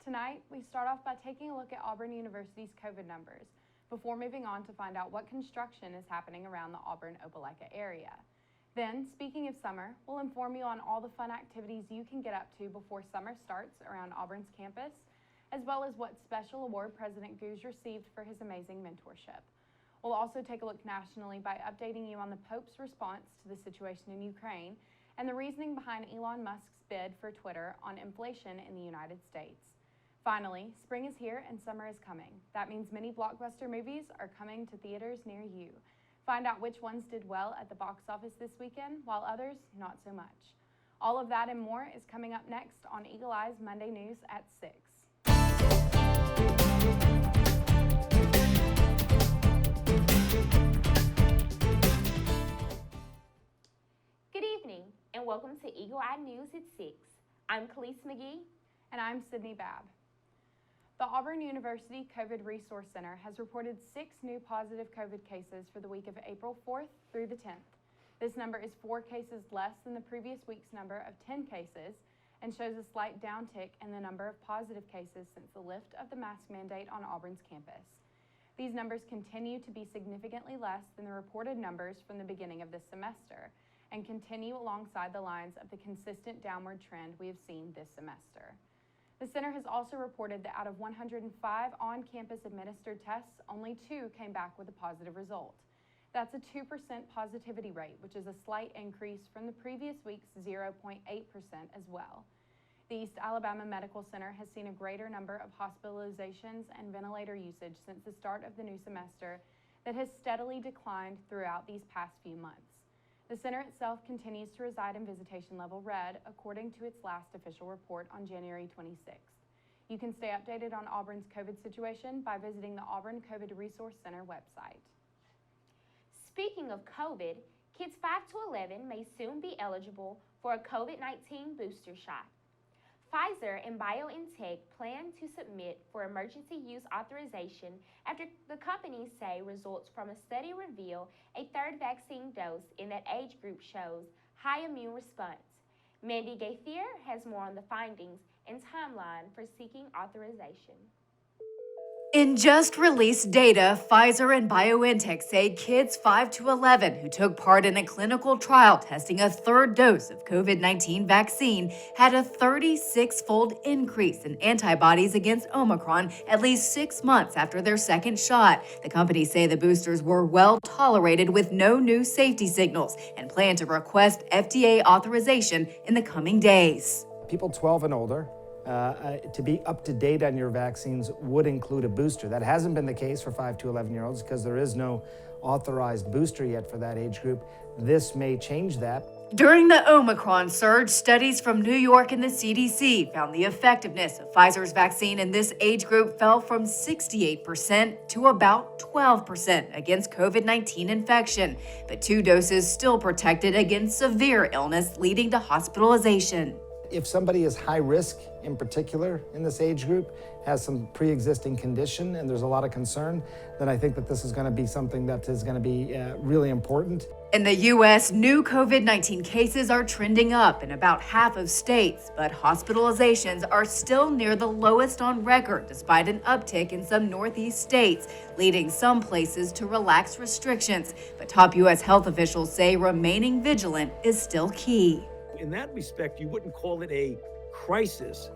tonight, we start off by taking a look at Auburn University's COVID numbers before moving on to find out what construction is happening around the Auburn-Opelika area. Then, speaking of summer, we'll inform you on all the fun activities you can get up to before summer starts around Auburn's campus, as well as what special award President Goose received for his amazing mentorship. We'll also take a look nationally by updating you on the Pope's response to the situation in Ukraine and the reasoning behind Elon Musk's bid for Twitter on inflation in the United States. Finally, spring is here and summer is coming. That means many blockbuster movies are coming to theaters near you. Find out which ones did well at the box office this weekend, while others not so much. All of that and more is coming up next on Eagle Eye's Monday News at 6. Good evening and welcome to Eagle Eye News at 6. I'm Kelis McGhee. And I'm Sydney Babb. The Auburn University COVID Resource Center has reported 6 new positive COVID cases for the week of April 4th through the 10th. This number is 4 cases less than the previous week's number of 10 cases and shows a slight downtick in the number of positive cases since the lift of the mask mandate on Auburn's campus. These numbers continue to be significantly less than the reported numbers from the beginning of this semester and continue alongside the lines of the consistent downward trend we have seen this semester. The center has also reported that out of 105 on-campus administered tests, only 2 came back with a positive result. That's a 2% positivity rate, which is a slight increase from the previous week's 0.8% as well. The East Alabama Medical Center has seen a greater number of hospitalizations and ventilator usage since the start of the new semester that has steadily declined throughout these past few months. The center itself continues to reside in visitation level red, according to its last official report on January 26th. You can stay updated on Auburn's COVID situation by visiting the Auburn COVID Resource Center website. Speaking of COVID, kids 5 to 11 may soon be eligible for a COVID-19 booster shot. Pfizer and BioNTech plan to submit for emergency use authorization after the companies say results from a study reveal a third vaccine dose in that age group shows high immune response. Mandy Gaither has more on the findings and timeline for seeking authorization. In just released data, Pfizer and BioNTech say kids 5 to 11 who took part in a clinical trial testing a third dose of COVID-19 vaccine had a 36-fold increase in antibodies against Omicron at least 6 months after their second shot. The companies say the boosters were well tolerated with no new safety signals and plan to request FDA authorization in the coming days. People 12 and older, to be up to date on your vaccines would include a booster. That hasn't been the case for 5 to 11-year-olds because there is no authorized booster yet for that age group. This may change that. During the Omicron surge, studies from New York and the CDC found the effectiveness of Pfizer's vaccine in this age group fell from 68% to about 12% against COVID-19 infection, but 2 doses still protected against severe illness leading to hospitalization. If somebody is high risk, in particular in this age group, has some pre-existing condition and there's a lot of concern, then I think that this is going to be something that is going to be really important. In the U.S., new COVID-19 cases are trending up in about half of states, but hospitalizations are still near the lowest on record despite an uptick in some Northeast states, leading some places to relax restrictions. But top U.S. health officials say remaining vigilant is still key. In that respect, you wouldn't call it a crisis,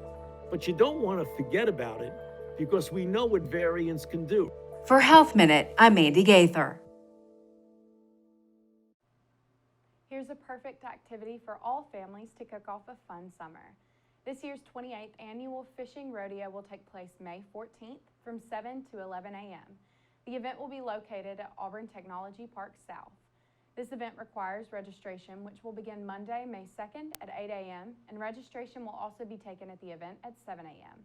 but you don't want to forget about it because we know what variants can do. For Health Minute, I'm Mandy Gaither. Here's a perfect activity for all families to kick off a fun summer. This year's 28th annual fishing rodeo will take place May 14th from 7 to 11 a.m. The event will be located at Auburn Technology Park South. This event requires registration, which will begin Monday, May 2nd at 8 a.m., and registration will also be taken at the event at 7 a.m.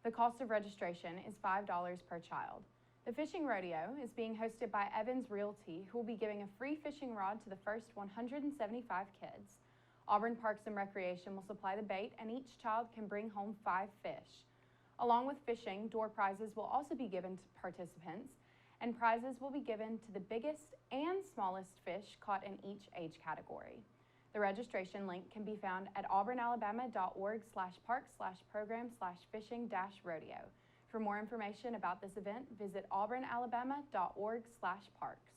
The cost of registration is $5 per child. The fishing rodeo is being hosted by Evans Realty, who will be giving a free fishing rod to the first 175 kids. Auburn Parks and Recreation will supply the bait, and each child can bring home 5 fish. Along with fishing, door prizes will also be given to participants, and prizes will be given to the biggest and smallest fish caught in each age category. The registration link can be found at auburnalabama.org/parks/program/fishing-rodeo. For more information about this event, visit auburnalabama.org/parks.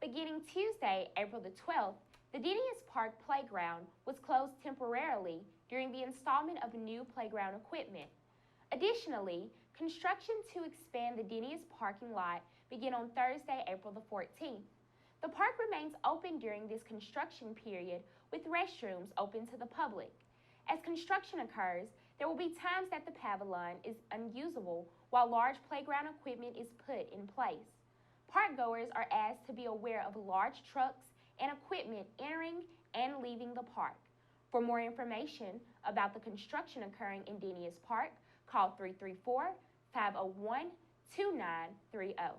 Beginning Tuesday, April the 12th, the Denny's Park Playground was closed temporarily during the installment of new playground equipment. Additionally, construction to expand the Denny's parking lot began on Thursday, April the 14th. The park remains open during this construction period with restrooms open to the public. As construction occurs, there will be times that the pavilion is unusable while large playground equipment is put in place. Parkgoers are asked to be aware of large trucks and equipment entering and leaving the park. For more information about the construction occurring in Denny's Park, call 334-501-2930.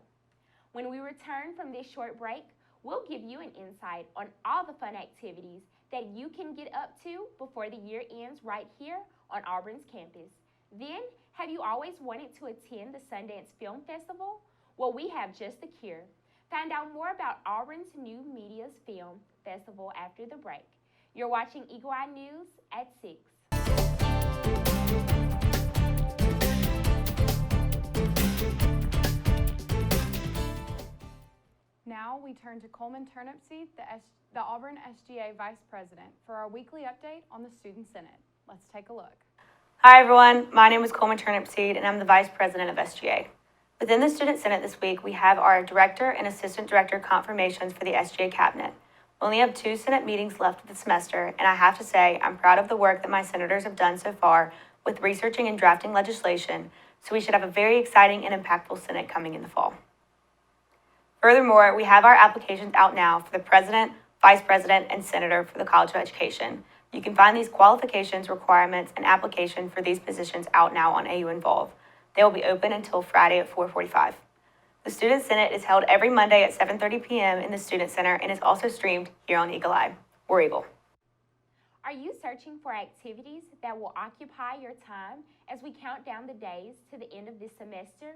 When we return from this short break, we'll give you an insight on all the fun activities that you can get up to before the year ends right here on Auburn's campus. Then, have you always wanted to attend the Sundance Film Festival? Well, we have just the cure. Find out more about Auburn's New Media's Film Festival after the break. You're watching Eagle Eye News at 6. Now we turn to Coleman Turnipseed, the Auburn SGA Vice President, for our weekly update on the Student Senate. Let's take a look. Hi everyone, my name is Coleman Turnipseed and I'm the Vice President of SGA. Within the Student Senate this week, we have our Director and Assistant Director confirmations for the SGA Cabinet. We only have 2 Senate meetings left of the semester, and I have to say I'm proud of the work that my senators have done so far with researching and drafting legislation, so we should have a very exciting and impactful Senate coming in the fall. Furthermore, we have our applications out now for the President, Vice President, and Senator for the College of Education. You can find these qualifications, requirements, and application for these positions out now on AU Involve. They will be open until Friday at 4:45. The Student Senate is held every Monday at 7:30 p.m. in the Student Center and is also streamed here on Eagle Eye. We're Eagle. Are you searching for activities that will occupy your time as we count down the days to the end of this semester?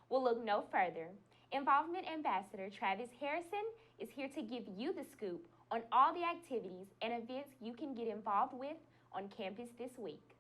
Well, look no further. Involvement Ambassador Travis Harrison is here to give you the scoop on all the activities and events you can get involved with on campus this week.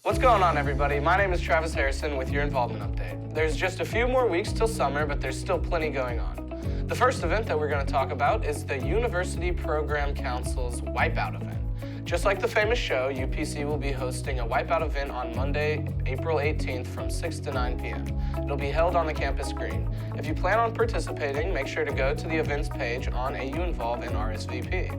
What's going on, everybody? My name is Travis Harrison with your Involvement Update. There's just a few more weeks till summer, but there's still plenty going on. The first event that we're going to talk about is the University Program Council's Wipeout event. Just like the famous show, UPC will be hosting a Wipeout event on Monday, April 18th from 6 to 9 p.m. It'll be held on the campus green. If you plan on participating, make sure to go to the events page on AU Involve and RSVP.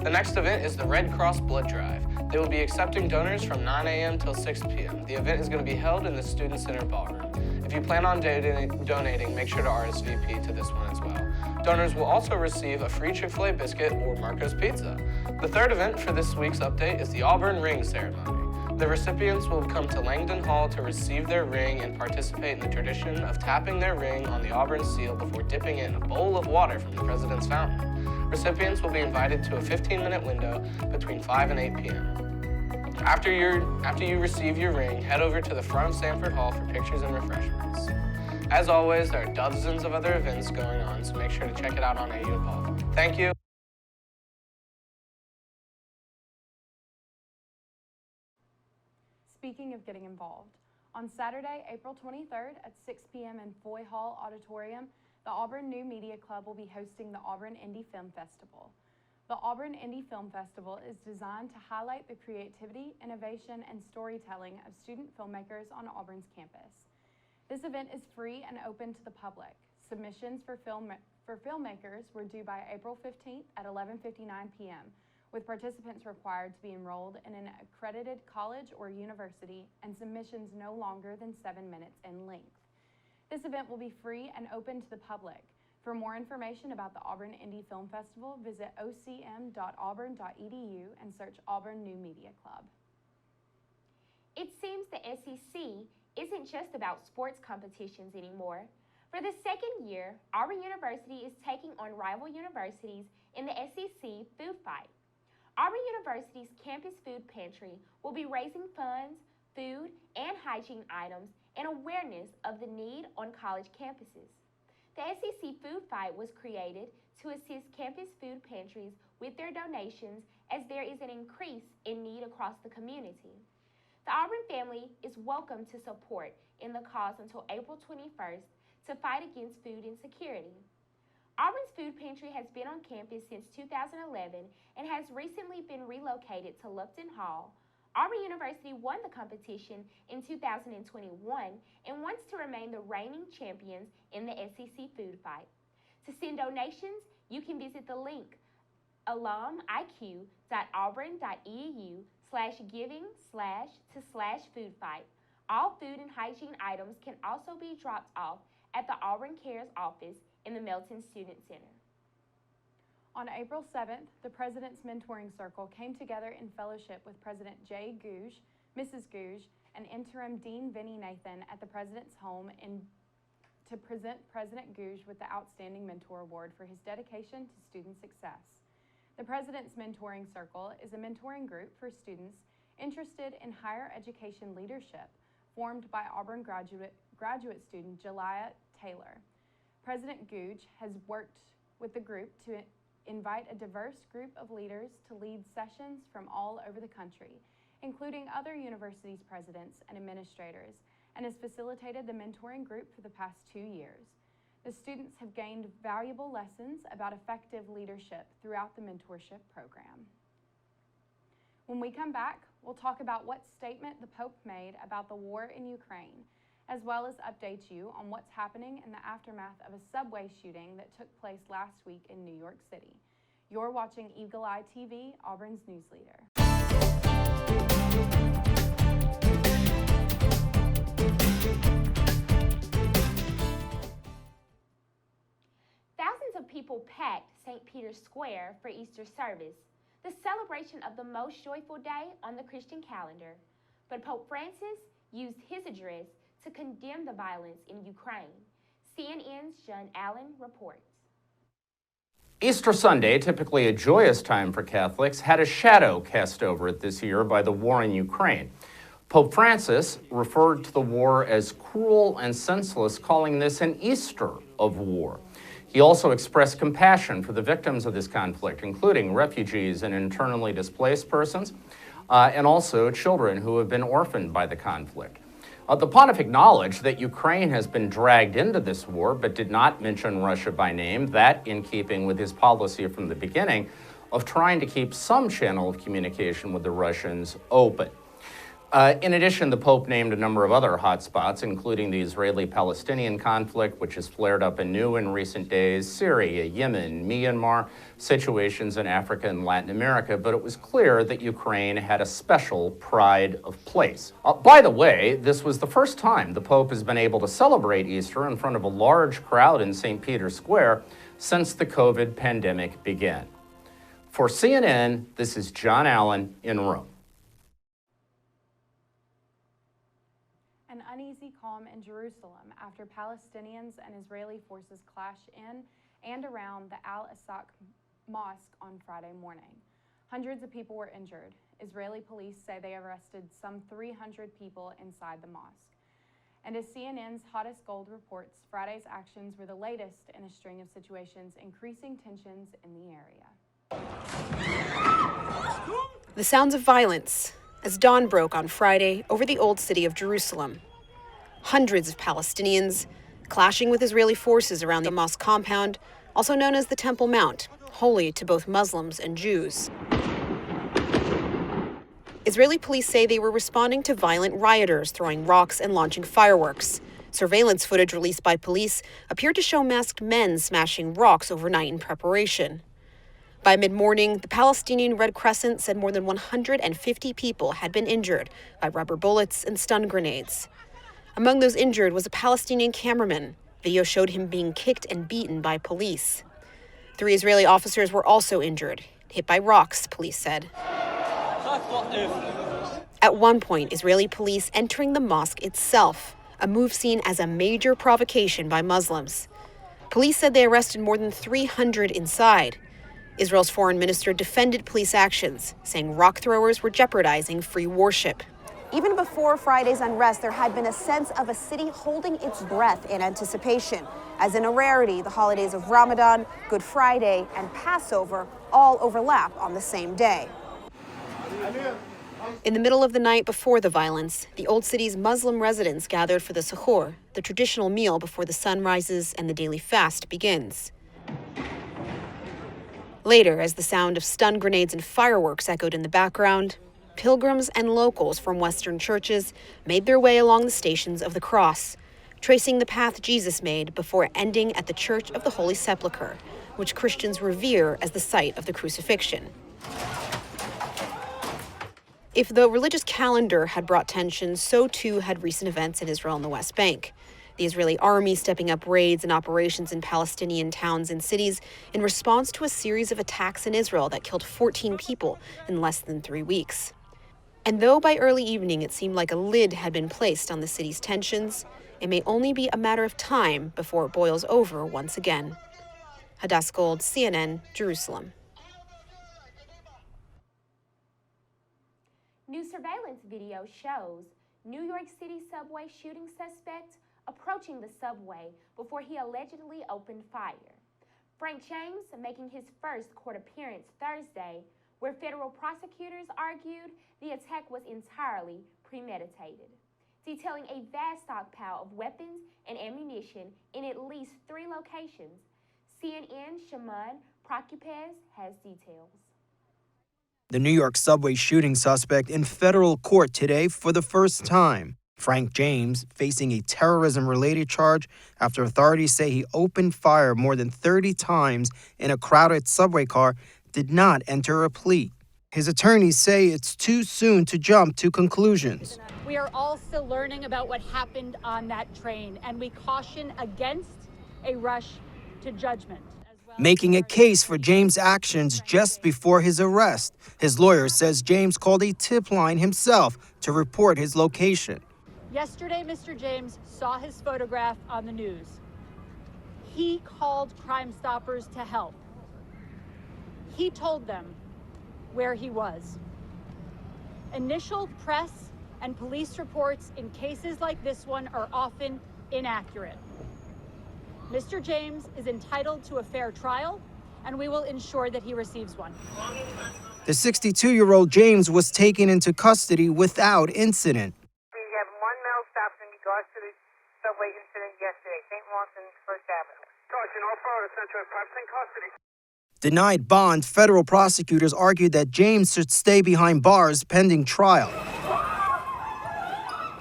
The next event is the Red Cross Blood Drive. They will be accepting donors from 9 a.m. till 6 p.m. The event is going to be held in the Student Center Ballroom. If you plan on donating, make sure to RSVP to this one as well. Donors will also receive a free Chick-fil-A biscuit or Marco's Pizza. The third event for this week's update is the Auburn Ring Ceremony. The recipients will come to Langdon Hall to receive their ring and participate in the tradition of tapping their ring on the Auburn seal before dipping it in a bowl of water from the President's fountain. Recipients will be invited to a 15-minute window between 5 and 8 p.m. After you receive your ring, head over to the front of Sanford Hall for pictures and refreshments. As always, there are dozens of other events going on, so make sure to check it out on AU Involve. Thank you. Speaking of getting involved, on Saturday, April 23rd at 6 p.m. in Foy Hall Auditorium, the Auburn New Media Club will be hosting the Auburn Indie Film Festival. The Auburn Indie Film Festival is designed to highlight the creativity, innovation, and storytelling of student filmmakers on Auburn's campus. This event is free and open to the public. Submissions for filmmakers were due by April 15th at 11:59 p.m., with participants required to be enrolled in an accredited college or university and submissions no longer than 7 minutes in length. This event will be free and open to the public. For more information about the Auburn Indie Film Festival, visit ocm.auburn.edu and search Auburn New Media Club. It seems the SEC isn't just about sports competitions anymore. For the second year, Auburn University is taking on rival universities in the SEC food fight. Auburn University's campus food pantry will be raising funds, food, and hygiene items and awareness of the need on college campuses. The SEC Food Fight was created to assist campus food pantries with their donations as there is an increase in need across the community. The Auburn family is welcome to support in the cause until April 21st to fight against food insecurity. Auburn's food pantry has been on campus since 2011 and has recently been relocated to Lupton Hall. Auburn University won the competition in 2021 and wants to remain the reigning champions in the SEC food fight. To send donations, you can visit the link alumuiq.auburn.edu/giving/to/food fight. All food and hygiene items can also be dropped off at the Auburn Cares office in the Melton Student Center. On April 7th, the President's Mentoring Circle came together in fellowship with President Jay Gouge, Mrs. Gouge, and Interim Dean Vinnie Nathan at the President's home to present President Gouge with the Outstanding Mentor Award for his dedication to student success. The President's Mentoring Circle is a mentoring group for students interested in higher education leadership, formed by Auburn graduate student Jelia Taylor. President Gouge has worked with the group to invite a diverse group of leaders to lead sessions from all over the country, including other universities' presidents and administrators, and has facilitated the mentoring group for the past 2 years. The students have gained valuable lessons about effective leadership throughout the mentorship program. When we come back, we'll talk about what statement the Pope made about the war in Ukraine, as well as update you on what's happening in the aftermath of a subway shooting that took place last week in New York City. You're watching Eagle Eye TV, Auburn's news leader. Thousands of people packed St. Peter's Square for Easter service, the celebration of the most joyful day on the Christian calendar. But Pope Francis used his address to condemn the violence in Ukraine. CNN's John Allen reports. Easter Sunday, typically a joyous time for Catholics, had a shadow cast over it this year by the war in Ukraine. Pope Francis referred to the war as cruel and senseless, calling this an Easter of war. He also expressed compassion for the victims of this conflict, including refugees and internally displaced persons, and also children who have been orphaned by the conflict. The pontiff acknowledged that Ukraine has been dragged into this war, but did not mention Russia by name, that in keeping with his policy from the beginning of trying to keep some channel of communication with the Russians open. In addition, the Pope named a number of other hotspots, including the Israeli-Palestinian conflict, which has flared up anew in recent days, Syria, Yemen, Myanmar, situations in Africa and Latin America, but it was clear that Ukraine had a special pride of place. By the way, this was the first time the Pope has been able to celebrate Easter in front of a large crowd in St. Peter's Square since the COVID pandemic began. For CNN, this is John Allen in Rome. An uneasy calm in Jerusalem after Palestinians and Israeli forces clashed in and around the Al-Aqsa Mosque on Friday morning. Hundreds of people were injured. Israeli police say they arrested some 300 people inside the mosque. And as CNN's Hottest Gold reports, Friday's actions were the latest in a string of situations increasing tensions in the area. The sounds of violence as dawn broke on Friday over the old city of Jerusalem. Hundreds of Palestinians clashing with Israeli forces around the mosque compound, also known as the Temple Mount, holy to both Muslims and Jews. Israeli police say they were responding to violent rioters throwing rocks and launching fireworks. Surveillance footage released by police appeared to show masked men smashing rocks overnight in preparation. By mid-morning, the Palestinian Red Crescent said more than 150 people had been injured by rubber bullets and stun grenades. Among those injured was a Palestinian cameraman. Video showed him being kicked and beaten by police. 3 Israeli officers were also injured, hit by rocks, police said. At one point, Israeli police entering the mosque itself, a move seen as a major provocation by Muslims. Police said they arrested more than 300 inside. Israel's foreign minister defended police actions, saying rock throwers were jeopardizing free worship. Even before Friday's unrest, there had been a sense of a city holding its breath in anticipation. As in a rarity, the holidays of Ramadan, Good Friday, and Passover all overlap on the same day. In the middle of the night before the violence, the Old City's Muslim residents gathered for the suhoor, the traditional meal before the sun rises and the daily fast begins. Later, as the sound of stun grenades and fireworks echoed in the background, pilgrims and locals from Western churches made their way along the Stations of the Cross, tracing the path Jesus made before ending at the Church of the Holy Sepulchre, which Christians revere as the site of the crucifixion. If the religious calendar had brought tension, so too had recent events in Israel and the West Bank. The Israeli army stepping up raids and operations in Palestinian towns and cities in response to a series of attacks in Israel that killed 14 people in less than 3 weeks. And though by early evening it seemed like a lid had been placed on the city's tensions, it may only be a matter of time before it boils over once again. Hadass Gold, CNN, Jerusalem. New surveillance video shows New York City subway shooting suspect approaching the subway before he allegedly opened fire. Frank James making his first court appearance Thursday, where federal prosecutors argued the attack was entirely premeditated, detailing a vast stockpile of weapons and ammunition in at least 3 locations. CNN Shimon Prokupez has details. The New York subway shooting suspect in federal court today for the first time. Frank James facing a terrorism-related charge after authorities say he opened fire more than 30 times in a crowded subway car, did not enter a plea. His attorneys say it's too soon to jump to conclusions. We are all still learning about what happened on that train, and we caution against a rush to judgment. Making a case for James' actions just before his arrest. His lawyer says James called a tip line himself to report his location. Yesterday, Mr. James saw his photograph on the news. He called Crime Stoppers to help. He told them where he was. Initial press and police reports in cases like this one are often inaccurate. Mr. James is entitled to a fair trial, and we will ensure that he receives one. The 62-year-old James was taken into custody without incident. We have 1 male stopped in regards to the subway incident yesterday, St. Martin's, First Avenue. Sergeant, all Florida Central is in custody. Denied bond, federal prosecutors argued that James should stay behind bars pending trial,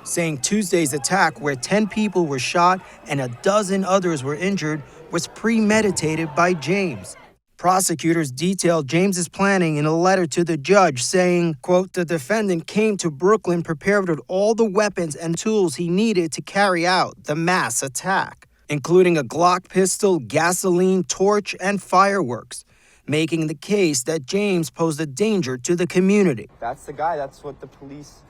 saying Tuesday's attack, where 10 people were shot and a dozen others were injured, was premeditated by James. Prosecutors detailed James's planning in a letter to the judge, saying, quote, the defendant came to Brooklyn prepared with all the weapons and tools he needed to carry out the mass attack, including a Glock pistol, gasoline, torch, and fireworks, making the case that James posed a danger to the community. That's the guy. That's what the police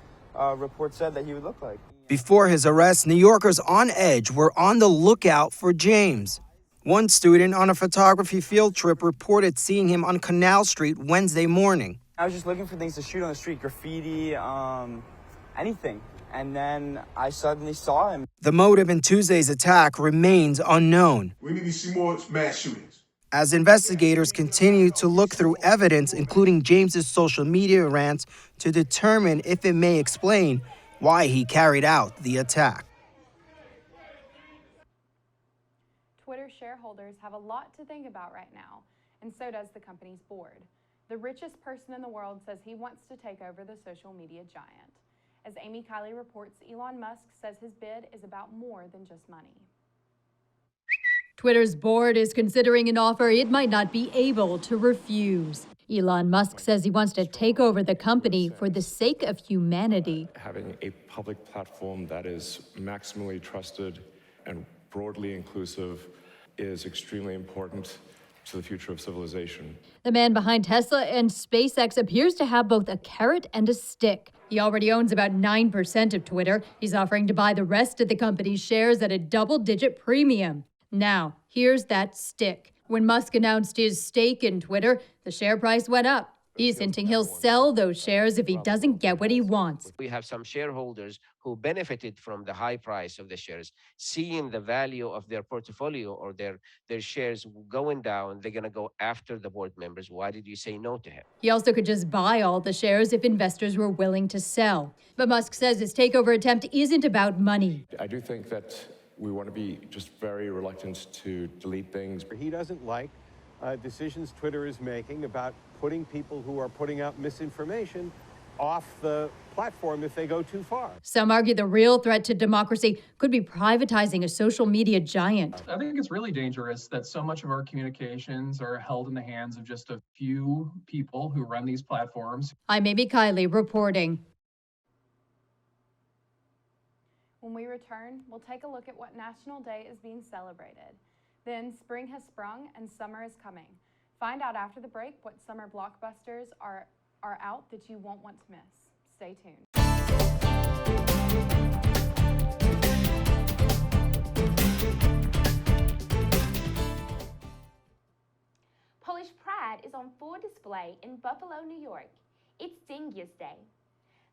report said that he would look like. Before his arrest, New Yorkers on edge were on the lookout for James. One student on a photography field trip reported seeing him on Canal Street Wednesday morning. I was just looking for things to shoot on the street, graffiti, anything. And then I suddenly saw him. The motive in Tuesday's attack remains unknown. We need to see more mass shootings. As investigators continue to look through evidence, including James's social media rants, to determine if it may explain why he carried out the attack. Twitter shareholders have a lot to think about right now, and so does the company's board. The richest person in the world says he wants to take over the social media giant. As Amy Kiley reports, Elon Musk says his bid is about more than just money. Twitter's board is considering an offer it might not be able to refuse. Elon Musk says he wants to take over the company for the sake of humanity. Having a public platform that is maximally trusted and broadly inclusive is extremely important to the future of civilization. The man behind Tesla and SpaceX appears to have both a carrot and a stick. He already owns about 9% of Twitter. He's offering to buy the rest of the company's shares at a double-digit premium. Now, here's that stick. When Musk announced his stake in Twitter, the share price went up. He's hinting he'll sell those shares if he doesn't get what he wants. We have some shareholders who benefited from the high price of the shares, seeing the value of their portfolio or their shares going down. They're going to go after the board members. Why did you say no to him? He also could just buy all the shares if investors were willing to sell. But Musk says his takeover attempt isn't about money. I do think that we want to be just very reluctant to delete things. He doesn't like decisions Twitter is making about putting people who are putting out misinformation off the platform if they go too far. Some argue the real threat to democracy could be privatizing a social media giant. I think it's really dangerous that so much of our communications are held in the hands of just a few people who run these platforms. I'm Amy Kiley reporting. When we return, we'll take a look at what National Day is being celebrated. Then spring has sprung and summer is coming. Find out after the break what summer blockbusters are out that you won't want to miss. Stay tuned. Polish pride is on full display in Buffalo, New York. It's Dingus Day.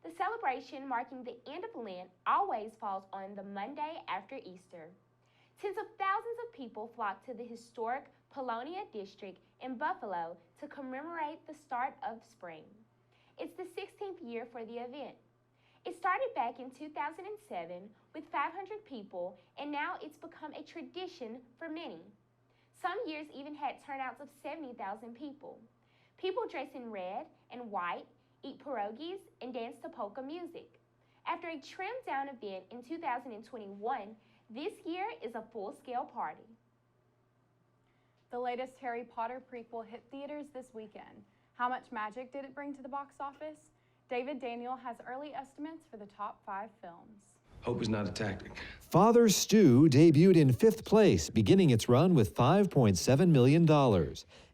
The celebration marking the end of Lent always falls on the Monday after Easter. Tens of thousands of people flock to the historic Polonia district in Buffalo to commemorate the start of spring. It's the 16th year for the event. It started back in 2007 with 500 people, and now it's become a tradition for many. Some years even had turnouts of 70,000 people. People dress in red and white, eat pierogies, and dance to polka music. After a trimmed-down event in 2021, this year is a full-scale party. The latest Harry Potter prequel hit theaters this weekend. How much magic did it bring to the box office? David Daniel has early estimates for the top 5 films. Hope is not a tactic. Father Stu debuted in 5th place, beginning its run with $5.7 million.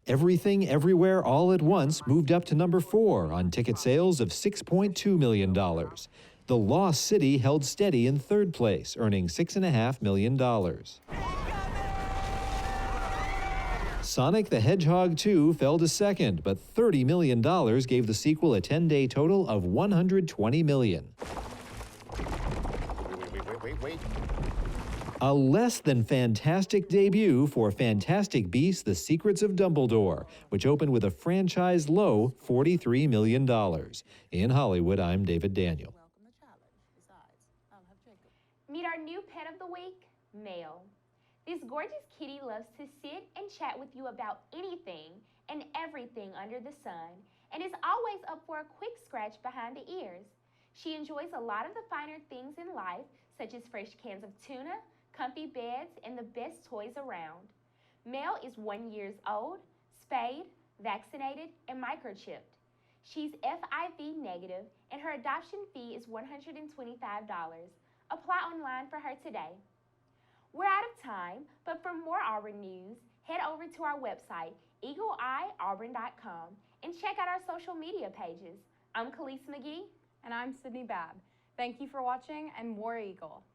Everything, Everywhere, All at Once moved up to number 4 on ticket sales of $6.2 million. The Lost City held steady in 3rd place, earning $6.5 million. Sonic the Hedgehog 2 fell to 2nd, but $30 million gave the sequel a 10-day total of $120 million. Wait. A less than fantastic debut for Fantastic Beasts: The Secrets of Dumbledore, which opened with a franchise low $43 million. In Hollywood, I'm David Daniel. Meet our new pet of the week, Mel. This gorgeous kitty loves to sit and chat with you about anything and everything under the sun, and is always up for a quick scratch behind the ears. She enjoys a lot of the finer things in life, such as fresh cans of tuna, comfy beds, and the best toys around. Mel is 1 year old, spayed, vaccinated, and microchipped. She's FIV negative, and her adoption fee is $125. Apply online for her today. We're out of time, but for more Auburn news, head over to our website, eagleeyeauburn.com, and check out our social media pages. I'm Kelis McGhee. And I'm Sydney Babb. Thank you for watching, and War Eagle.